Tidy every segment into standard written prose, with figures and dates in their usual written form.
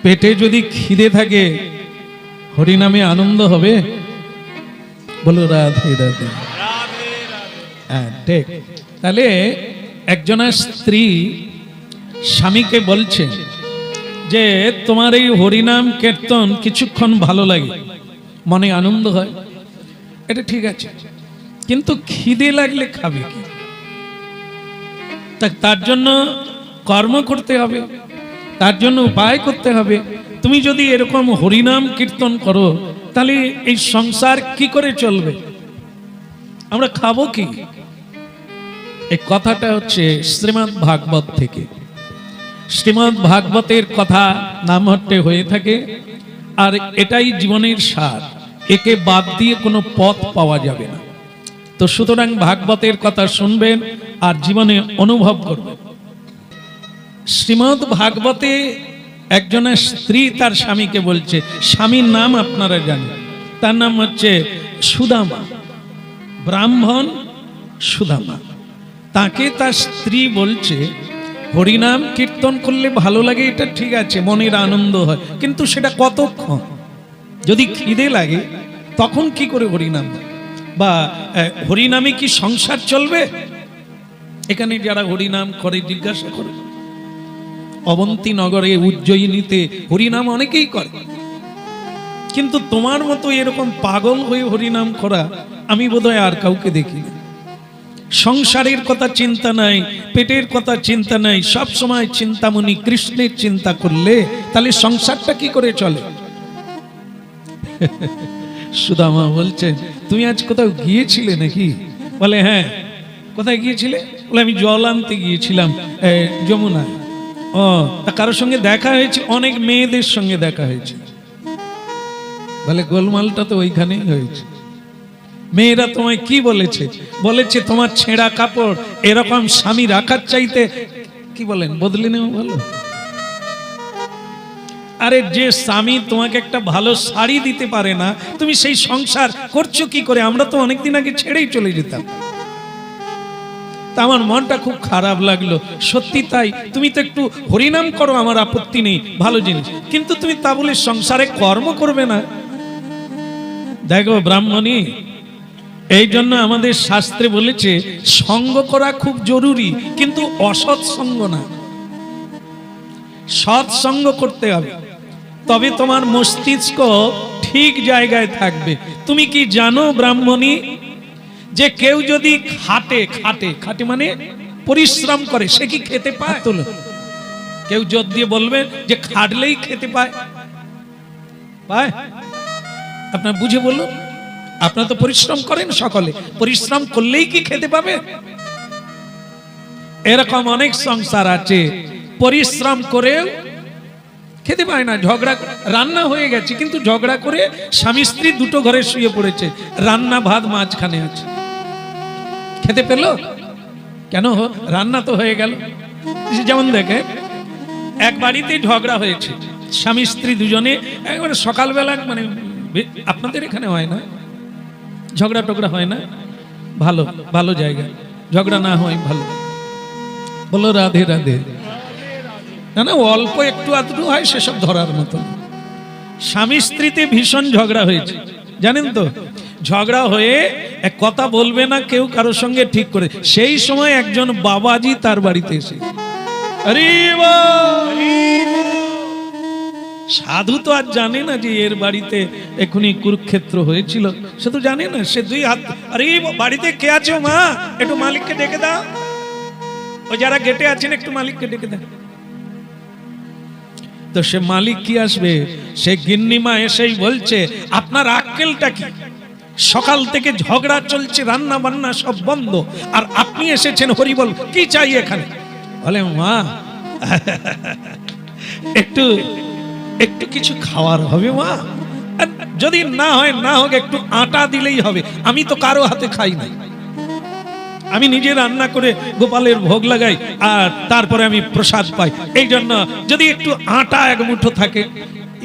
পেটে যদি খিদে থাকে হরিনামে আনন্দ হবে? বলো রাধে রাধে। হ্যাঁ ঠিক। তাহলে একজনের স্ত্রী স্বামীকে বলছে যে তোমার এই হরিনাম কীর্তন কিছুক্ষণ ভালো লাগে, মনে আনন্দ হয়, এটা ঠিক আছে, কিন্তু খিদে লাগলে খাবে কি? তার জন্য কর্ম করতে হবে, তার জন্য উপায় করতে হবে। তুমি যদি এরকম হরিনাম কীর্তন করো তাহলে এই সংসার কি করে চলবে? আমরা খাবো কি? এই কথাটা হচ্ছে শ্রীমদ্ ভাগবত থেকে। শ্রীমদ্ ভাগবতের কথা নামহট্টে হয়ে থাকে, আর এটাই জীবনের সার, একে বাদ দিয়ে কোনো পথ পাওয়া যাবে না। তো সুতরাং ভাগবতের কথা শুনবেন আর জীবনে অনুভব করবেন। শ্রীমদ্ ভাগবতে একজনের স্ত্রী তার স্বামীকে বলছে, স্বামীর নাম আপনারা জানেন, তার নাম হচ্ছে সুদামা, ব্রাহ্মণ সুদামা। তাকে তার স্ত্রী বলছে হরিনাম কীর্তন করলে ভালো লাগে, এটা ঠিক আছে, মনের আনন্দ হয়, কিন্তু সেটা কতক্ষণ? যদি খিদে লাগে তখন কি করে হরিনাম? বা হরিনামে কি সংসার চলবে? এখানে যারা হরিনাম করে জিজ্ঞাসা করে, অবন্তী নগরে উজ্জয়িনীতে হরিনাম অনেকেই করে, কিন্তু তোমার মতো এরকম পাগল হয়ে হরিনাম করা আমি বোধহয় আর কাউকে দেখি না। সংসারের কথা চিন্তা নাই, পেটের কথা চিন্তা নাই, সব সময় চিন্তামণি কৃষ্ণের চিন্তা করলে তাহলে সংসারটা কি করে চলে? সুদামা বলছে, তুমি আজ কোথাও গিয়েছিলে নাকি? বলে হ্যাঁ। কোথায় গিয়েছিলে? বলে আমি জল আনতে গিয়েছিলাম যমুনায়। ও, তা কারোর সঙ্গে দেখা হয়েছে? অনেক মেয়েদের সঙ্গে দেখা হয়েছে। বলে গোলমালটা তো ওইখানেই হয়েছে। মেয়েরা তোমায় কি বলেছে? বলেছে তোমার ছেঁড়া কাপড় এরকম স্বামী রাখার চাইতে কি বলেন বদলে নেও ভালো। আরে যে স্বামী তোমাকে একটা ভালো শাড়ি দিতে পারে না, তুমি সেই সংসার করছো কি করে? আমরা তো অনেকদিন আগে ছেড়েই চলে যেতাম। তা আমার মনটা খুব খারাপ লাগলো, সত্যি তাই। তুমি তো একটু হরিনাম করো, আমার আপত্তি নেই, ভালো জিনিস, কিন্তু তুমি তা বলে সংসারে কর্ম করবে না। দেখো ব্রাহ্মণী, এই জন্য আমাদের শাস্ত্রে বলেছে সঙ্গ করা খুব জরুরি, কিন্তু অসৎ সঙ্গ না, সৎসঙ্গ করতে হবে, তবে তোমার মস্তিষ্ক ঠিক জায়গায় থাকবে। তুমি কি জানো ব্রাহ্মণী, যে কেউ যদি খাটে খাটে খাটে মানে পরিশ্রম করে, সে কি খেতে পায়? কেউ জোর দিয়ে বলবে যে খাটলেই খেতে পায়? পায়? আপনার বুঝে বলুন, আপনারা তো পরিশ্রম করেন, সকলে পরিশ্রম করলেই কি খেতে পাবে? এরকম অনেক সংসার আছে পরিশ্রম করেও খেতে পায় না। ঝগড়া, রান্না হয়ে গেছে কিন্তু ঝগড়া করে স্বামী স্ত্রী দুটো ঘরে শুয়ে পড়েছে, রান্না ভাত মাঝখানে আছে, খেতে পেল কেন? রান্না তো হয়ে গেল। যেমন দেখে এক বাড়িতে ঝগড়া হয়েছে, স্বামী স্ত্রী দুজনে, একবারে সকালবেলা, মানে আপনাদের এখানে হয় না ঝগড়া টগড়া হয় না? ভালো ভালো জায়গা, ঝগড়া না হয় ভালো। বলো রাধে রাধে। না না, অল্প একটু আধটু হয়, সেসব ধরার মতো। স্বামী স্ত্রীতে ভীষণ ঝগড়া হয়েছে, জানেন তো? ঝগড়া হয়ে এক কথা বলবে না কেউ কারোর সঙ্গে ঠিক করে, সেই সময় একজন বাবাজি তার বাড়িতে এসে, আরে সাধু তো আর জানে না যে এর বাড়িতে এখনই কুরুক্ষেত্র হয়েছিল, সে তো জানে না। সে দুই হাত, আরে বাড়িতে কে আছে মা, একটু মালিককে ডেকে দাও, ও যারা গেটে আছেন একটু মালিককে ডেকে দাও। তো সে মালিক কি আসবে? সে গিন্নিমা এসেই বলছে, আপনার আক্কেলটা কি? সকাল থেকে ঝগড়া চলছে, রান্না বান্না সব বন্ধ, আর আপনি এসেছেন হরিবল, কি চাই এখানে? বলে মা একটু একটু কিছু খাওয়ার হবে মা, যদি না হয় না হোক, একটু আটা দিলেই হবে, আমি তো কারো হাতে খাই না, আমি নিজে রান্না করে গোপালের ভোগ লাগাই আর তারপরে আমি প্রসাদ পাই, এই জন্য যদি একটু আটা এক মুঠো থাকে।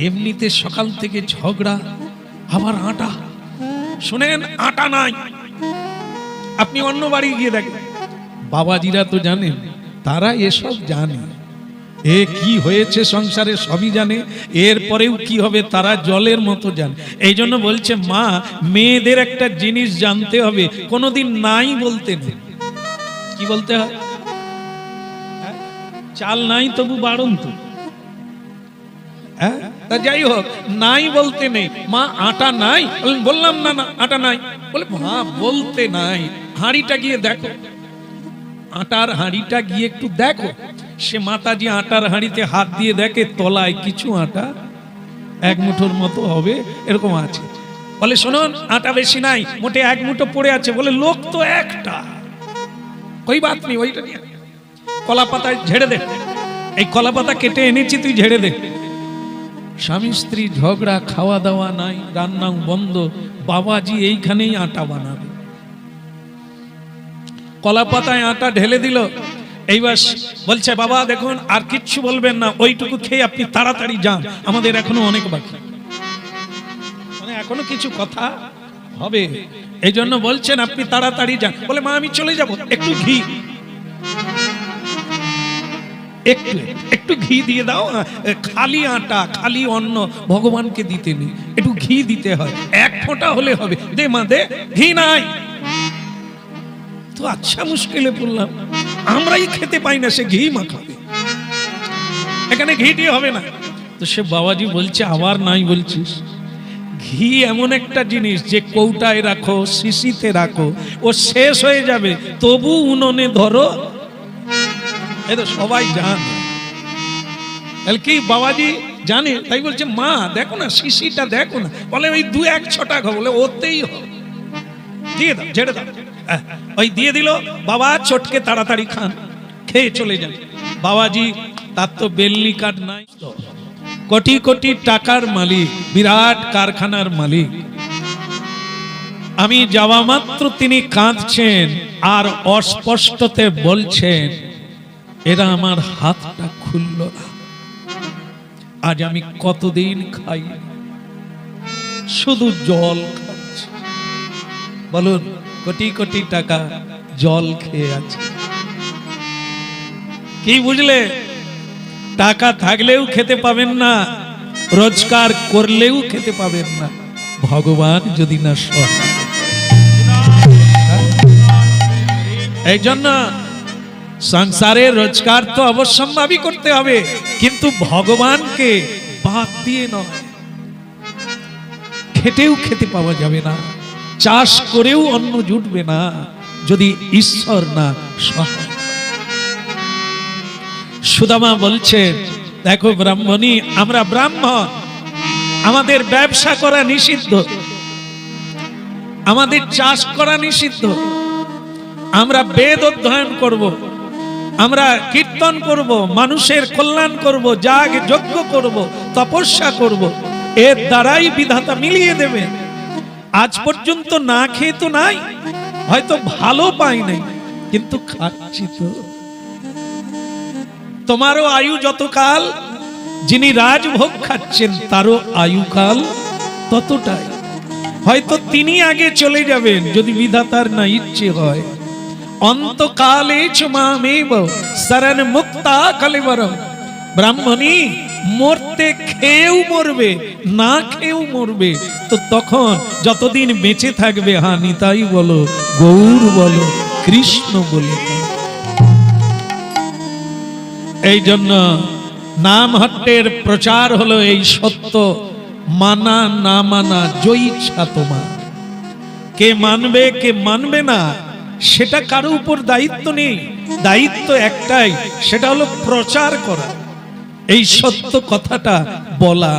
এমনিতে সকাল থেকে ঝগড়া, আবার আটা। শুনেন, আটা নাই, আপনি অন্য বাড়ি গিয়ে দেখেন। বাবাজিরা তো জানেন, তারা এসব জানে, এ কি হয়েছে সংসারে সবই জানে, এরপরেও কি হবে তারা জলের মতো জানে। এই জন্য বলছে মা, মেয়েদের একটা জিনিস জানতে হবে, কোনোদিন নাই বলতে নেই। কি বলতে হয়? চাল নাই তবু বাড়ন্ত, তা যাই হোক, নাই বলতে নেই। মা আটা নাই, বললাম না না আটা নাই, বলে মা বলতে নাই, হাঁড়িটা গিয়ে দেখো, আটার হাঁড়িটা গিয়ে একটু দেখো। সে মাতাজি আটার হাঁড়িতে হাত দিয়ে দেখে তলায় কিছু আটা, এক মুঠোর মতো হবে এরকম আছে। বলে শুনুন, আটা বেশি নাই, মোটে এক মুঠো পড়ে আছে। বলে লোক তো একটা, কই বাত নেই, ওইটা নিয়ে কলা পাতায় ঝেড়ে দে, এই কলা পাতা কেটে এনেছি তুই ঝেড়ে দে। স্বামী স্ত্রী ঝগড়া, খাওয়া দাওয়া নাই, রান্নাও বন্ধ, বাবাজি এইখানেই আটা বানাবে। কলা পাতায় আটা ঢেলে দিল। এইবার বলছে বাবা দেখুন আর কিচ্ছু বলবেন না, ওইটুকু খেয়ে আপনি তাড়াতাড়ি যান, আমাদের এখনো অনেক বাকি, মানে এখনো কিছু কথা হবে, এই জন্য বলছেন আপনি তাড়াতাড়ি যান। বলে মা আমি চলে যাব, একটু ঘি, একটু ঘি দিয়ে দাও, খালি আটা খালি অন্ন ভগবানকে দিতে নেই, একটু ঘি দিতে হয়, এক ফোঁটা হলে হবে, দে মা দে, ঘি নাই। তো আচ্ছা মুশকিলে পড়লাম, আমরাই খেতে পাই না, সে ঘি মাখাবে, এখানে ঘি দিয়ে হবে না। তো সে বাবাজি বলছে আবার নাই বলছিস? ঘি এমন একটা জিনিস যে কৌটায় রাখো, শিশিতে রাখো, ও শেষ হয়ে যাবে, তবু উনুনে ধরো, এই তো সবাই জানে। কি বাবাজি জানে, তাই বলছে মা দেখো না শিশিটা দেখো না। বলে ওই 2-1 টাকা, বলে ওতেই হবে, দিয়ে দাও, ঝেড়ে দাও। ওই দিয়ে দিল, বাবা চটকে তাড়াতাড়ি খান, খেয়ে চলে যান। বাবাজি তার তো বেলনি কাঠ নাই, কোটি কোটি টাকার মালিক, বিরাট কারখানার মালিক। আমি যাওয়া মাত্র তিনি কাঁদছেন আর অস্পষ্টতে বলছেন এরা আমার হাতটা খুলল না, আজ আমি কতদিন খাই, শুধু জল খাচ্ছি। বলুন, কোটি কোটি টাকা জল খেয়ে আছে। কি বুঝলে? টাকা থাকলেও খেতে পাবেন না, রোজগার করলেও খেতে পাবেন না, ভগবান যদি না সহায়। এই জন্য সংসারে রোজগার তো অবশ্যম্ভাবী করতে হবে, কিন্তু ভগবানকে বাদ দিয়ে নয়। খেটেও খেতে পাওয়া যাবে না, চাষ করেও অন্ন জুটবে না, যদি ঈশ্বর না সহায়। সুদামা বলছে দেখো ব্রাহ্মণী, আমরা ব্রাহ্মণ, আমাদের ব্যবসা করা নিষিদ্ধ, আমাদের চাষ করা নিষিদ্ধ, আমরা বেদ অধ্যয়ন করব, আমরা কীর্তন করব, মানুষের কল্যাণ করব, যাগ যজ্ঞ করব, তপস্যা করব, এর দ্বারাই বিধাতা মিলিয়ে দেবেন। আজ পর্যন্ত না খেয়ে তো নাই, হয়তো ভালো পাই নাই, কিন্তু খাচ্ছি তো। তোমারও আয়ু যতকাল, যিনি রাজভোগ খাচ্ছেন তারও আয়ুকাল ততটাই। হয়তো তিনি আগে চলে যাবেন যদি বিধাতার না ইচ্ছে হয়। অন্তকালে মামেব শরণ মুক্তা কলেবরম। ব্রাহ্মণী মরতে খেয়েও মরবে, না খেয়েও মরবে, তো তখন যতদিন বেঁচে থাকবে হ্যাঁ নিতাই বলো, গৌর বলো, কৃষ্ণ বলে। এই জন্য নাম হট্টের প্রচার হলো এই সত্য, মানা না মানা জয় ইচ্ছা তোমার। কে মানবে কে মানবে না সেটা কারো উপর দায়িত্ব নেই, দায়িত্ব একটাই, সেটা হলো প্রচার করা, এই সত্য কথাটা বলা।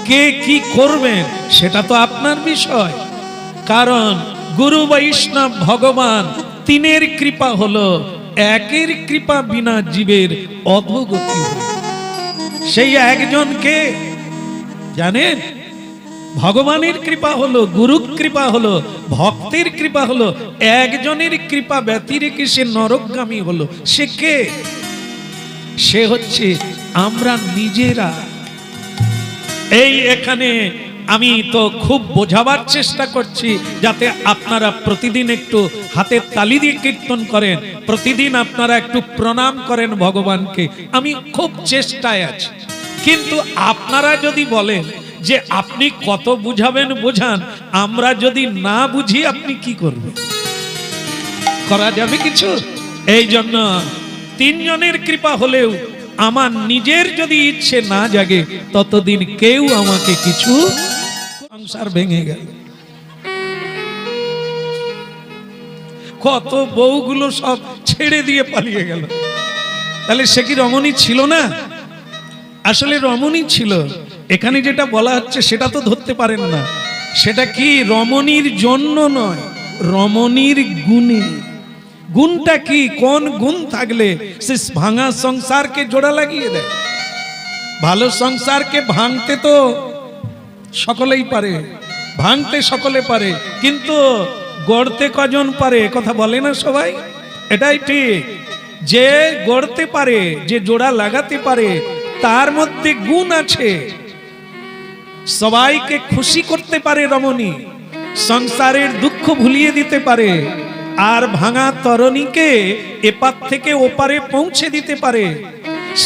কে কি করবেন সেটা তো আপনার বিষয়, কারণ গুরু বৈষ্ণব ভগবান তিনের কৃপা হলো, একের কৃপা বিনা জীবের অধোগতি হয়। সেই একজনকে জানেন, ভগবানের কৃপা হলো, গুরু কৃপা হলো, ভক্তের কৃপা হলো, একজনের কৃপা ব্যতিরেকে সে নরকগামী হলো। সে কে? সে হচ্ছে আমরা নিজেরা। এই এখানে আমি তো খুব বোঝাবার চেষ্টা করছি যাতে আপনারা প্রতিদিন একটু হাতের তালি দিয়ে কীর্তন করেন, প্রতিদিন আপনারা একটু প্রণাম করেন ভগবানকে। আমি খুব চেষ্টায় আছি, কিন্তু আপনারা যদি বলেন যে আপনি কত বুঝাবেন বোঝান, আমরা যদি না বুঝি আপনি কি করবেন? করা যাবে কিছু? এই জন্য তিনজনের কৃপা হলেও আমার নিজের যদি ইচ্ছে না জাগে ততদিন কেউ আমাকে কিছু। সংসার ভেঙে গেল, কত বউগুলো সব ছেড়ে দিয়ে পালিয়ে গেল। তাহলে সে কি রমণী ছিল না? আসলে রমণী ছিল। এখানে যেটা বলা হচ্ছে সেটা তো ধরতে পারেন না। সেটা কি? রমণীর জন্য নয়, রমণীর গুণে। গুণটা কি? কোন গুণ থাকলে সে ভাঙা সংসারকে জোড়া লাগিয়ে দেয়? ভালো সংসারকে ভাঙতে তো সকলেই পারে, ভাঙতে সকলে পারে, কিন্তু গড়তে কজন পারে? কথা বলে না সবাই? এটাই ঠিক, যে গড়তে পারে, যে জোড়া লাগাতে পারে, তার মধ্যে গুণ আছে। সবাইকে খুশি করতে পারে রমণী, সংসারের দুঃখ ভুলিয়ে দিতে পারে, আর ভাঙা তরণীকে এপার থেকে ওপারে পৌঁছে দিতে পারে।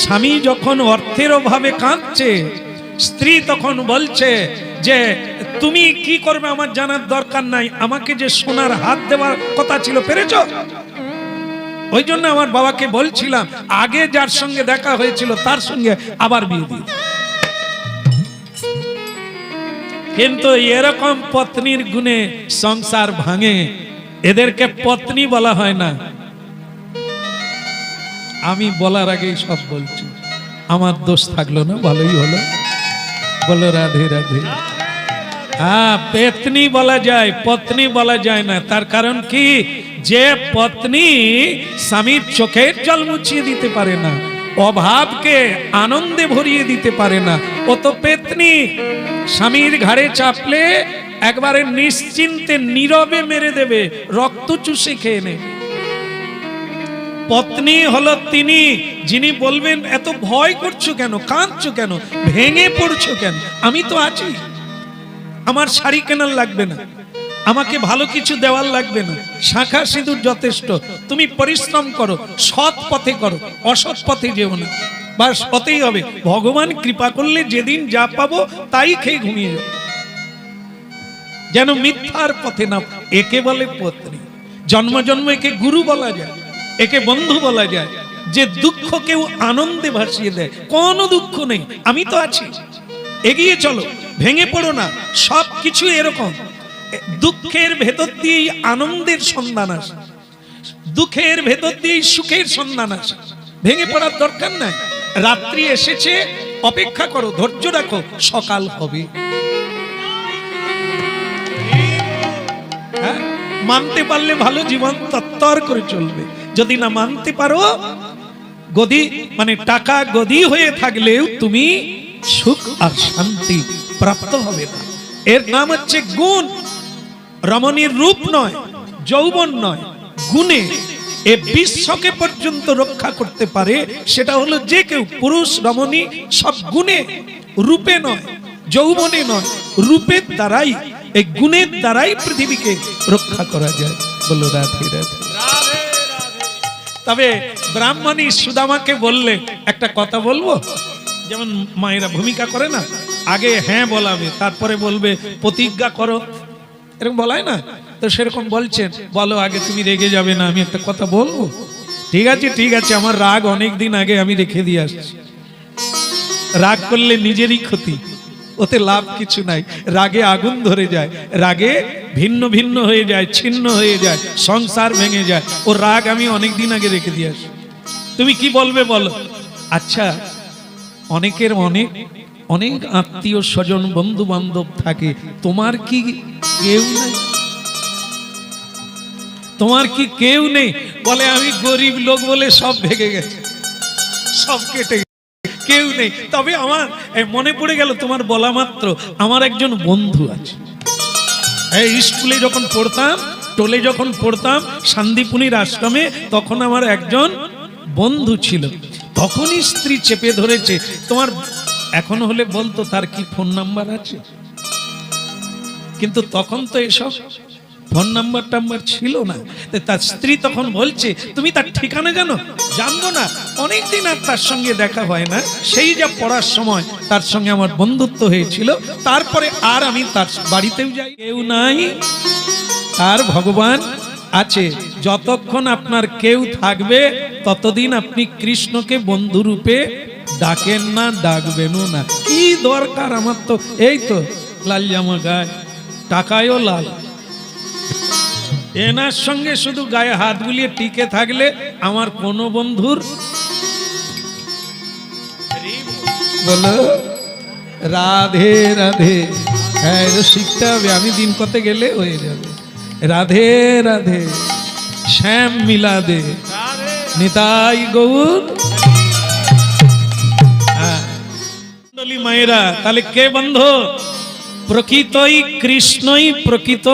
স্বামী যখন অর্থের অভাবে কাঁদছে, স্ত্রী তখন বলছে যে তুমি কি করবে আমার জানার দরকার নাই, আমাকে যে সোনার হাত দেওয়ার কথা ছিল পেরেছো? ওই জন্য আমার বাবাকে বলছিলাম আগে যার সঙ্গে দেখা হয়েছিল তার সঙ্গে আবার বিয়ে দিই। কিন্তু এরকম পত্নীর গুণে সংসার ভাঙে, এদেরকে পত্নী বলা হয় না। আমি বলার আগেই সব বলছি, আমার দোষ থাকলো না, ভালোই হলো। বলো রাধে রাধে। হ্যাঁ, পেতনি বলা যায়, পত্নী বলা যায় না। তার কারণ কি? যে পত্নী স্বামীর চোখের জল মুছিয়ে দিতে পারে না, অভাবকে আনন্দে ভরিয়ে দিতে পারে না, ও তো পেতনি। স্বামীর ঘাড়ে চাপলে একবারে নিশ্চিন্তে নীরবে মেরে দেবে, রক্ত চুষে খেয়ে নেবে। পত্নী হলো তিনি যিনি বলবেন এত ভয় করছো কেন, কাঁদছো কেন, ভেঙে পড়ছো কেন, আমি তো আছি, আমার শাড়ি কেনার লাগবে না, আমাকে ভালো কিছু দেওয়ার লাগবে না, শাঁখা সিঁদুর যথেষ্ট, তুমি পরিশ্রম করো, সৎ পথে করো, অসৎ পথে যেও না, বা সতেই হবে। ভগবান কৃপা করলে যেদিন যা পাবো তাই খেয়ে ঘুমিয়ে যাবো, যেন মিথ্যার পথে না। একে বলে পত্নী। জন্ম জন্ম একে গুরু বলা যায়, একে বন্ধু বলা যায়, যে দুঃখ কেউ আনন্দে ভাসিয়ে দেয়। কোনো দুঃখ নেই, আমি তো আছি, এগিয়ে চলো, ভেঙে পড়ো না। সব কিছু এরকম, দুঃখের ভেতর দিয়েই আনন্দের সন্ধান আসে, দুঃখের ভেতর দিয়েই সুখের সন্ধান আসে। ভেঙে পড়ার দরকার নাই। রাত্রি এসেছে, অপেক্ষা করো, ধৈর্য রাখো, সকাল হবে। হ্যাঁ, মানতে পারলে ভালো, জীবন তত্তর করে চলবে। যদি না মানতে পারো, গদি মানে টাকা গদি হয়ে থাকলেও তুমি সুখ আর শান্তি প্রাপ্ত হবে না। এর নাম হচ্ছে গুণ। রমণীর রূপ নয়, যৌবন নয়, গুণে এ বিশ্বকে পর্যন্ত রক্ষা করতে পারে। সেটা হলো যে কেউ, পুরুষ রমণী সব গুণে, রূপে নয়, যৌবনে নয়, রূপের দ্বারাই, এই গুণের দ্বারাই পৃথিবীকে রক্ষা করা যায়। বলো রাধে রাধে। তবে ব্রাহ্মণী সুদামাকে বললে, একটা কথা বলবো, যেমন মায়েরা ভূমিকা করে না, আগে হ্যাঁ বলাবে, তারপরে বলবে প্রতিজ্ঞা করো, এরকম বলায় না? তো সেরকম বলছেন, বলো আগে, তুমি রেগে যাবে না, আমি একটা কথা বলবো। ঠিক আছে, ঠিক আছে, আমার রাগ অনেক দিন আগে আমি রেখে দিয়ে আসছি। রাগ করলে নিজেরই ক্ষতি, ওতে লাভ কিছু নাই। রাগে আগুন ধরে যায়, রাগে ভিন্ন ভিন্ন হয়ে যায়, ছিন্ন হয়ে যায়, সংসার ভেঙে যায়। ও রাগ আমি অনেক দিন আগে রেখে দিয়ে আসি। তুমি কি বলবে বলো? আচ্ছা, অনেকের অনেক অনেক আত্মীয় স্বজন বন্ধু বান্ধব থাকে, তোমার কি কেউ নেই? তোমার কি কেউ নেই? বলে আমি গরিব লোক বলে সব ভেঙে গেছে, সব কেটে, কেউ নেই। তবে আমার মনে পড়ে গেল তোমার বলা মাত্র, আমার একজন বন্ধু আছে। এই স্কুলে যখন পড়তাম, টোলে যখন পড়তাম, শান্তিপুনির আশ্রমে, তখন আমার একজন বন্ধু ছিল। তখনই স্ত্রী চেপে ধরেছে। তোমার এখন হলে বলতো তার কি ফোন নাম্বার আছে? কিন্তু তখন তো এসব ফোন নাম্বার টাম্বার ছিল না। তার স্ত্রী তখন বলছে, তুমি তার ঠিকানা জানো? জানবো না, অনেকদিন আর তার সঙ্গে দেখা হয় না, সেই যা পড়ার সময় তার সঙ্গে আমার বন্ধুত্ব হয়েছিল, তারপরে আর আমি তার বাড়িতেও যাই। কেউ নাই, আর ভগবান আছে। যতক্ষণ আপনার কেউ থাকবে ততদিন আপনি কৃষ্ণকে বন্ধু রূপে ডাকেন না, ডাকবেনও না। কি দরকার আমার? তো এই তো লাল জামা গায়ে, টাকায়ও লাল, এনার সঙ্গে শুধু গায়ে হাত বুলিয়ে টিকে থাকলে আমার কোনো বন্ধুর বলো রাধে রাধে। হ্যাঁ, শিখতে হবে, আমি দিন কতে গেলে হয়ে যাবে। রাধে রাধে শ্যাম মিলা দে নিতাই গৌর। মায়েরা, তাহলে কে বন্ধু? প্রকৃতই কৃষ্ণই প্রকৃত,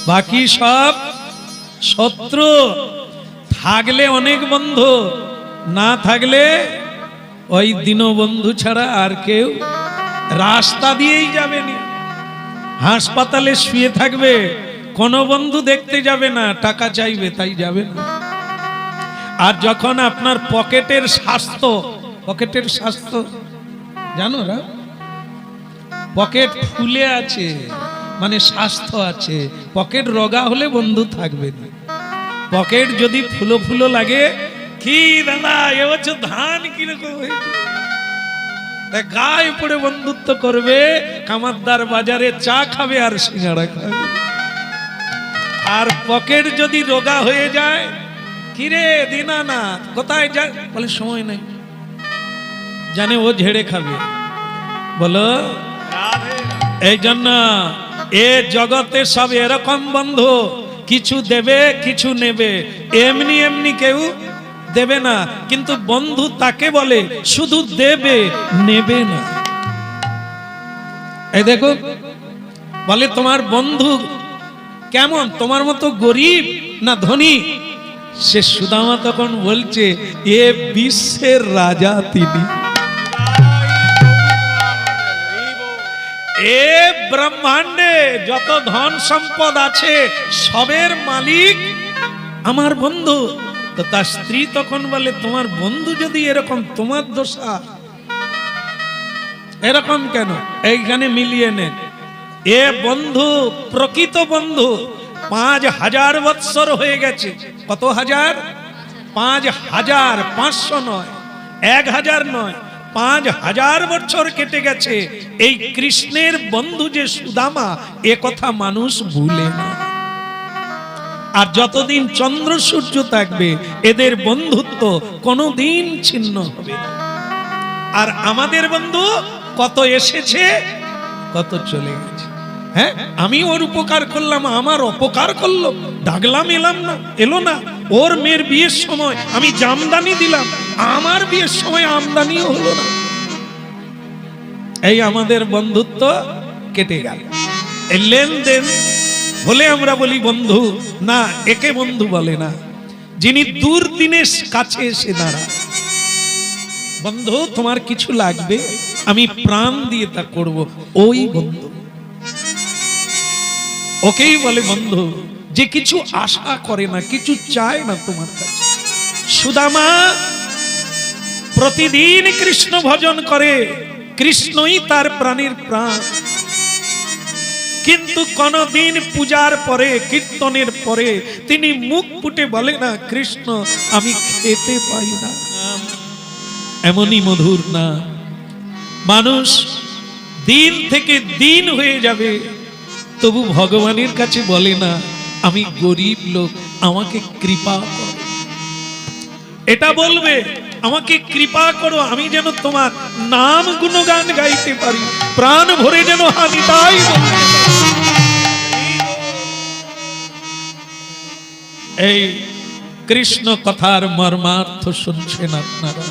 বাকি সব শত্রু। থাকলে অনেক বন্ধু, না থাকলে ওই দীনবন্ধু ছাড়া আর কেউ। রাস্তা দিয়েই যাবে না, হাসপাতালে শুয়ে থাকবে, কোনো বন্ধু দেখতে যাবে না, টাকা চাইবে তাই যাবে না। আর যখন আপনার পকেটের স্বাস্থ্য, পকেটের স্বাস্থ্য জানো না, পকেট ফুলে আছে মানে স্বাস্থ্য আছে। পকেট রোগা হলে বন্ধু থাকবে না। পকেট যদি ফুলো ফুলো লাগে, কি দাদা এবছর ধান কিরকম হয়েছে, গায়ে পড়ে বন্ধুত্ব করবে, কামারদার বাজারে চা খাবে আর সিঙ্গাড়া খাবে। আর পকেট যদি রোগা হয়ে যায়, কিরে দীনানাথ কোথায় যায়, বলে সময় নেই, জানে ও ঝেড়ে খাবে। বলো এই জন্য এ জগতে সব এরকম বন্ধু, কিছু দেবে কিছু নেবে, এমনি এমনি কেউ দেবে না। কিন্তু বন্ধু তাকে বলে শুধু দেবে, নেবে না। এই দেখো, বলে তোমার বন্ধু কেমন, তোমার মতো গরিব না ধনী? সে সুদামা তখন বলছে, এ বিশ্বের রাজা তিনি, এ ব্রহ্মাণ্ডে যত ধন সম্পদ আছে সবের মালিক আমার বন্ধু। তো তার স্ত্রী তখন বলে, তোমার বন্ধু যদি এরকম, তোমার দোষা এরকম কেন? এইখানে মিলিয়ে নেন, এ বন্ধু প্রকৃত বন্ধু 5000 বৎসর হয়ে গেছে। কত হাজার? 5000, 500 নয়, 1000 নয়, 5000 বছর কেটে গেছে। এই কৃষ্ণের বন্ধু যে সুদামা, এ কথা মানুষ ভুলে না। আর যতদিন চন্দ্র সূর্য থাকবে এদের বন্ধুত্ব কোনোদিন ছিন্ন হবে না। আর আমাদের বন্ধু কত এসেছে, কত চলে গেছে। হ্যাঁ, আমি ওর উপকার করলাম, আমার অপকার করলো, ডাকলাম এলাম না, এলো না। ওর মেয়ের বিয়ের সময় আমি জামদানি দিলাম, আমার বিয়ের সময় আমদানিও হলো না। এই আমাদের বন্ধুত্ব কেটে গেল। এই লেনদেন হলে আমরা বলি বন্ধু, না, একে বন্ধু বলে না। যিনি দুর্দিনের কাছে এসে দাঁড়ায়, বন্ধু তোমার কিছু লাগবে, আমি প্রাণ দিয়ে তা করব, ওই বন্ধু। ওকেই বলে বন্ধু। যে কিছু আশা করে না, কিছু চায় না তোমার কাছে। সুদামা প্রতিদিন কৃষ্ণ ভজন করে, কৃষ্ণই তার প্রাণীর প্রাণ। কিন্তু কোনদিন পূজার পরে, কীর্তনের পরে তিনি মুখ ফুটে বলে না, কৃষ্ণ আমি খেতে পাই না। এমনই মধুর না। মানুষ দিন থেকে দিন হয়ে যাবে, তবু ভগবানের কাছে বলে না, আমি গরিব লোক, আমাকে কৃপা করো। এটা বলবে, আমাকে কৃপা করো, আমি যেন তোমার নাম গুণগান গাইতে পারি, প্রাণ ভরে যেন হানি তাই বলতে পারি। এই কৃষ্ণ কথার মর্মার্থ শুনছেন আপনারা?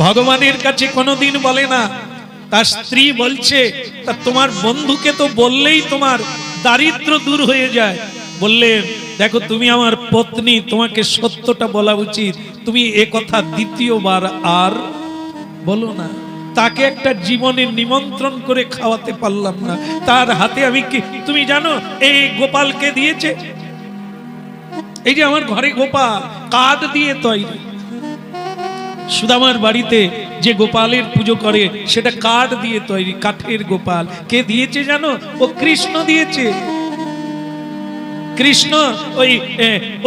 ভগবানের কাছে কোনোদিন বলে না। তার স্ত্রী বলছে, তা তোমার বন্ধুকে তো বললেই তোমার দারিদ্র দূর হয়ে যায়। বললেন, দেখো তুমি আমার পত্নী, তোমাকে সত্যটা বলা উচিত, তুমি এ কথা দ্বিতীয়বার আর বলো না। তাকে একটা জীবনে নিমন্ত্রণ করে খাওয়াতে পারলাম না। তার হাতে আমি কি তুমি জানো এই গোপালকে দিয়েছে? এই যে আমার ঘরে গোপাল কাঠ দিয়ে তৈরি। সুদামার বাড়িতে যে গোপালের পুজো করে সেটা কাঠ দিয়ে তৈরি, কাঠের গোপাল। কে দিয়েছে জানো? ও কৃষ্ণ দিয়েছে। কৃষ্ণ ওই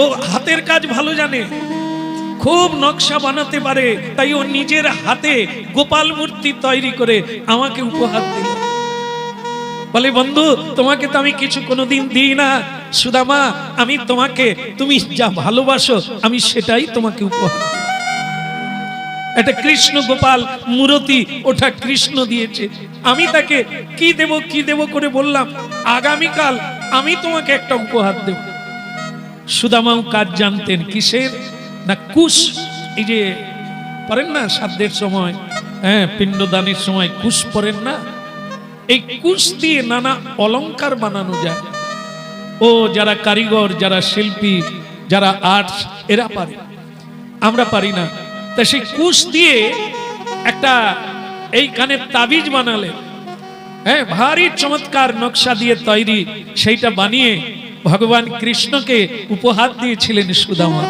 ও হাতের কাজ ভালো জানে, খুব নকশা বানাতে পারে, তাই ও নিজের হাতে গোপাল মূর্তি তৈরি করে আমাকে উপহার দিল। বলে বন্ধু তোমাকে তো আমি কিছু কোনোদিন দিই না, সুদামা আমি তোমাকে, তুমি যা ভালোবাসো আমি সেটাই তোমাকে উপহার দিই। এটা কৃষ্ণ গোপাল মূর্তি, ওটা কৃষ্ণ দিয়েছে। আমি তাকে কি দেব করে বললাম আগামীকাল আমি তোমাকে একটা উপহার দেব। সুদামাও কাজ জানতেন, কিসের না কুশ, এই যে পরেন না শ্রাদ্ধের সময়, হ্যাঁ পিণ্ডদানের সময় কুশ পরেন না, এই কুশ দিয়ে নানা অলংকার বানানো যায়। ও যারা কারিগর, যারা শিল্পী, যারা আর্টস, এরা পারে, আমরা পারি না। তা সেই কুশ দিয়ে একটা এইখানে তাবিজ বানালে, হ্যাঁ ভারী চমৎকার নকশা দিয়ে তৈরি, সেইটা বানিয়ে ভগবান কৃষ্ণকে উপহার দিয়েছিলেন সুদামা।